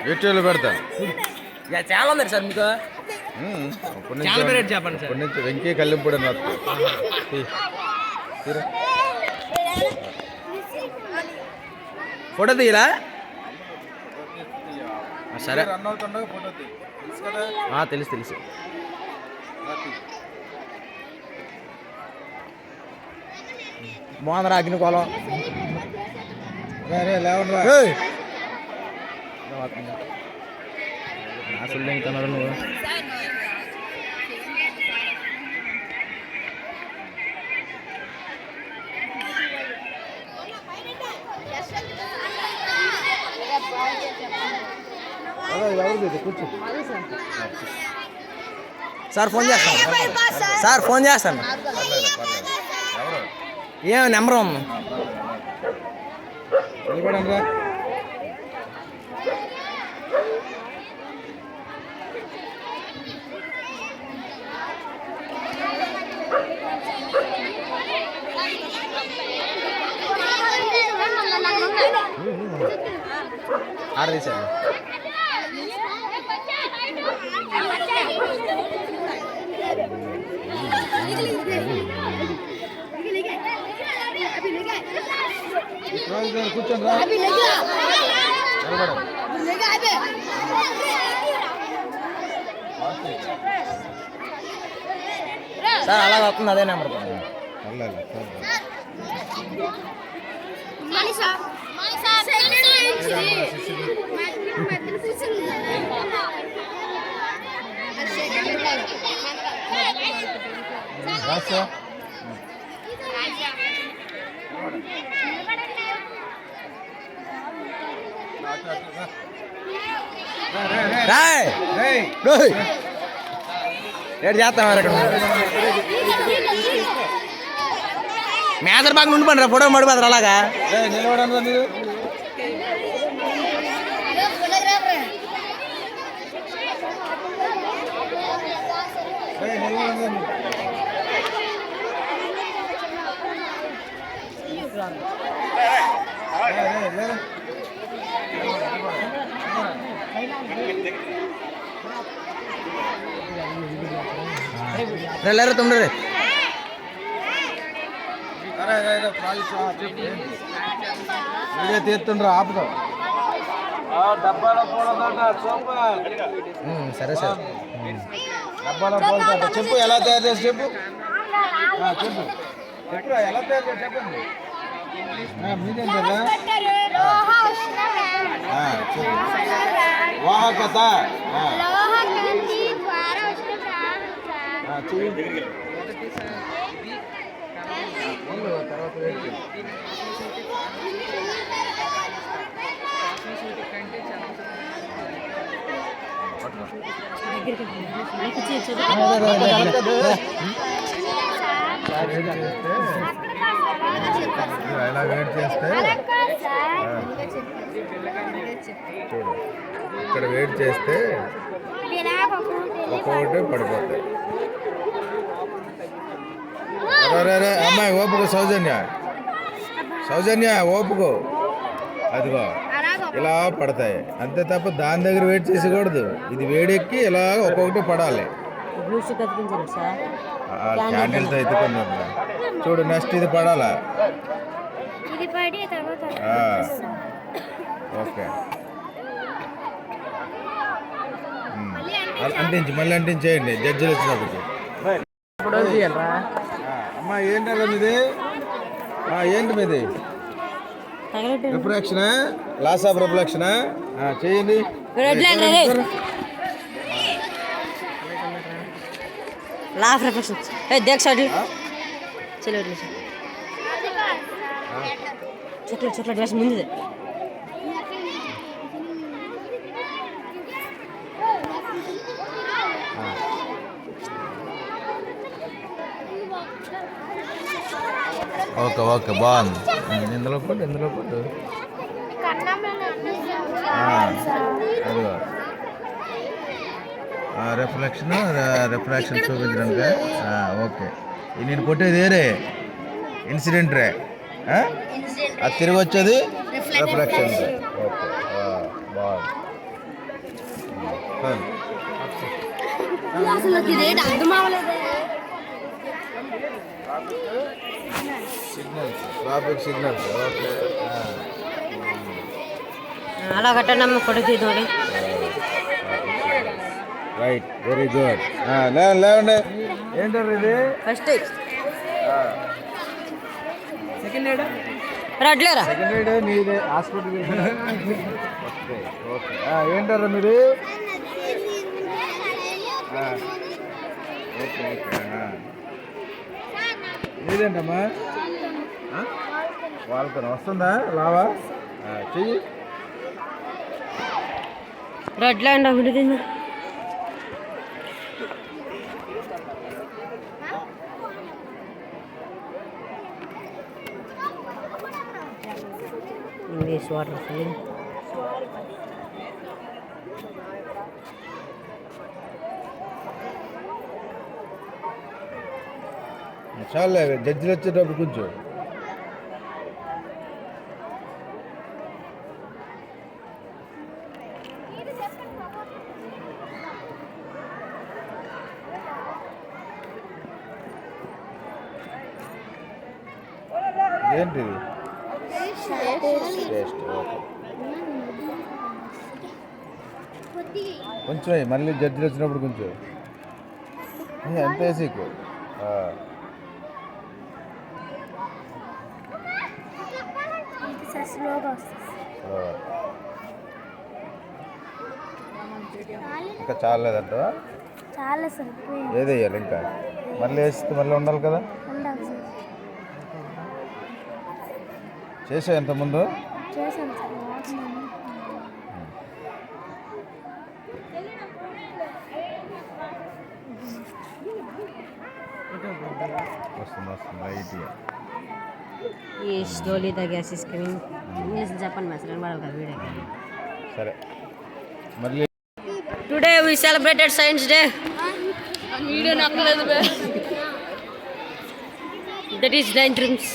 యూట్యూబ్లో పెడతా. చాలా ఉంది సార్ మీకు. ఇప్పటి నుంచి వెంకీ కల్లింపుడు ఫోటో తీయరా? సరే తెలుసు తెలుసు. బాగుందిరా అగ్నికోలం. అసలు తింటున్నారు నువ్వు. సార్ ఫోన్ చేస్తాను. సార్ ఫోన్ చేస్తాను. ఏం నెంబర్ ఉంది? ఆర్డర్ తీసాను. కూర్చోండి. సార్ అలా వస్తుంది అదే నెంబర్. రేటు చేస్తాం మరి అక్కడ మేదర్ బాగా నుండి పండి ఫోటో మడిపోతారు అలాగా. లేరు తొమ్మిది తీస్తుండ్రు ఆపుతాం. సరే సార్. డబ్బాలో పోల్తా చెప్పు, ఎలా తయారు చేసి చెప్పు. చెప్పు చెప్పు ఎలా తయారు చేసి చెప్పండి. మీదేం కదా వాహకత ఇలా వెయిట్ చేస్తే చూడు, ఇక్కడ వెయిట్ చేస్తే ఒక్కొక్కటి పడిపోతాయి. అమ్మాయి ఓపుకో, సౌజన్య ఓపుకో. అదిగో ఇలా పడతాయి అంతే తప్ప దాని దగ్గర వెయిట్ చేసేకూడదు. ఇది వేడెక్కి ఇలా ఒక్కొక్కటి పడాలి. క్యాండిల్తో ఎత్తుకున్నాం చూడు. నెక్స్ట్ ఇది పడాలా? ఓకే అంటించి మళ్ళీ అంటించేయండి జడ్జిలు వచ్చినప్పటికి. అమ్మా ఏంటంటే మీది? ఏంటి మీది? రిఫ్రాక్షనా? లాస్ ఆఫ్ రిఫ్లెక్షనా? చేయండి. लाफ रिफ्लेक्शन ए देख साइड चलो चॉकलेट चॉकलेट बस मुंदे ఓకే ఓకే బాగుంది. ఇందులో పట్టు అదిగో రిఫ్రాక్షన్ చూపించడానికి. ఓకే నేను కొట్టేది వేరే ఇన్సిడెంట్ రే, అది తిరిగి వచ్చేది రిఫ్రాక్షన్. ఓకే బాగుంది. ఫైన్. అసలు అర్థం అవ్వలేదు. Signals, traffic signals. ఓకే. అలా కట్టండి ఫోటో తీద్దాం. Right, very good. లేవండి. ఏంటారు ఇది? ఫస్ట్ సెకండ్ రెడ్లేరా. సెకండ్ ఎయిడ్ నీదే, హాస్పిటల్కి ఓకే ఓకే. ఏంటారా మీరు? Okay okay. నీదేంటమ్మా? వాళ్ళతో వస్తుందా లావా? చెయ్యి. రెడ్ ల్యాండ్ ఒకటి తిన్నా. English water filling. చాలే, జడ్జిలు వచ్చేటప్పుడు కొంచెం ఏంటిది? టేస్ట్. ఓకే. కొంచెం మళ్ళీ జడ్జిలు వచ్చినప్పుడు కొంచెం ఎంత వేసికు. ఇంకా చాలేదంట. చాలా సరిపోయింది. ఏది వేయాలి ఇంకా? మళ్ళీ వేస్తే మళ్ళీ ఉండాలి కదా. చేసా ఇంతకుముందు చేశాను సార్. వస్తుంది వస్తుంది లైట్గా. ఈ slowly the gas is coming. English చెప్పండి మెసేజ్ వాడాలి కదా వీడియో. సరే మళ్ళీ. Today we celebrated science day. Video నక్కలేదు. That is 9 rooms.